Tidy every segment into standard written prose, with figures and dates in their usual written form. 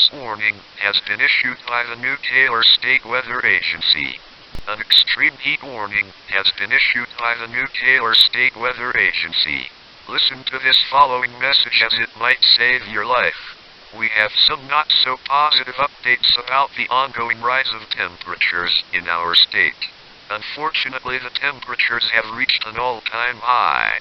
this warning has been issued by the New Taylor State Weather Agency. An extreme heat warning has been issued by the New Taylor State Weather Agency. Listen to this following message as it might save your life. We have some not so positive updates about the ongoing rise of temperatures in our state. Unfortunately, the temperatures have reached an all-time high.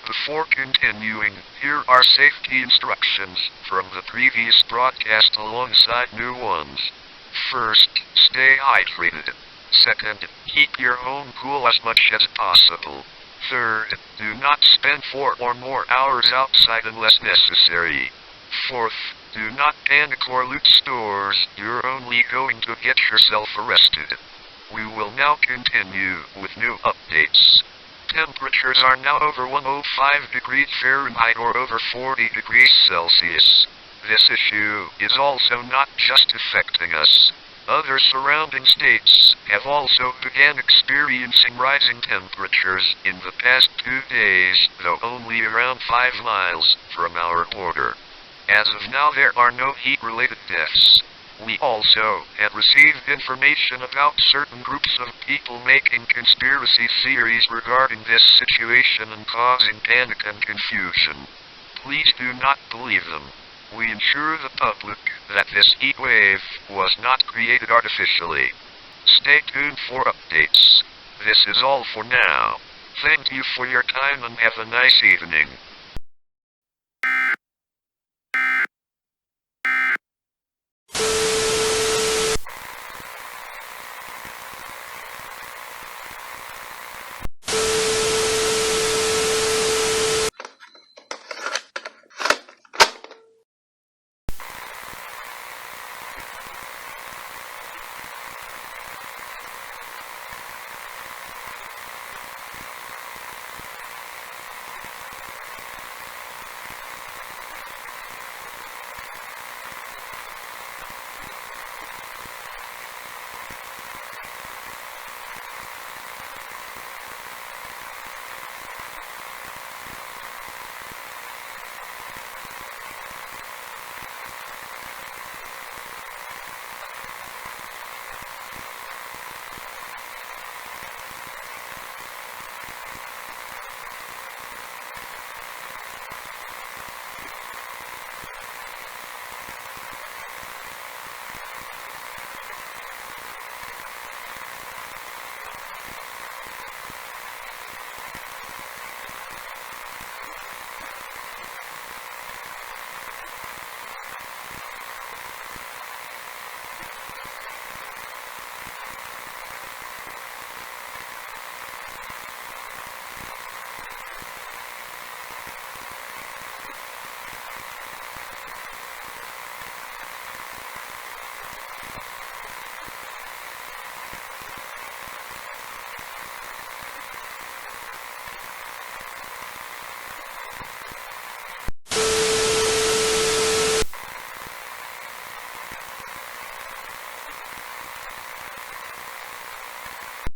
Before continuing, here are safety instructions from the previous broadcast alongside new ones. First, stay hydrated. Second, keep your home cool as much as possible. Third, do not spend 4 or more hours outside unless necessary. Fourth, do not panic or loot stores. You're only going to get yourself arrested. We will now continue with new updates. Temperatures are now over 105 degrees Fahrenheit or over 40 degrees Celsius. This issue is also not just affecting us. Other surrounding states have also began experiencing rising temperatures in the past 2 days, though only around 5 miles from our border. As of now, there are no heat-related deaths. We also had received information about certain groups of people making conspiracy theories regarding this situation and causing panic and confusion. Please do not believe them. We assure the public that this heat wave was not created artificially. Stay tuned for updates. This is all for now. Thank you for your time and have a nice evening.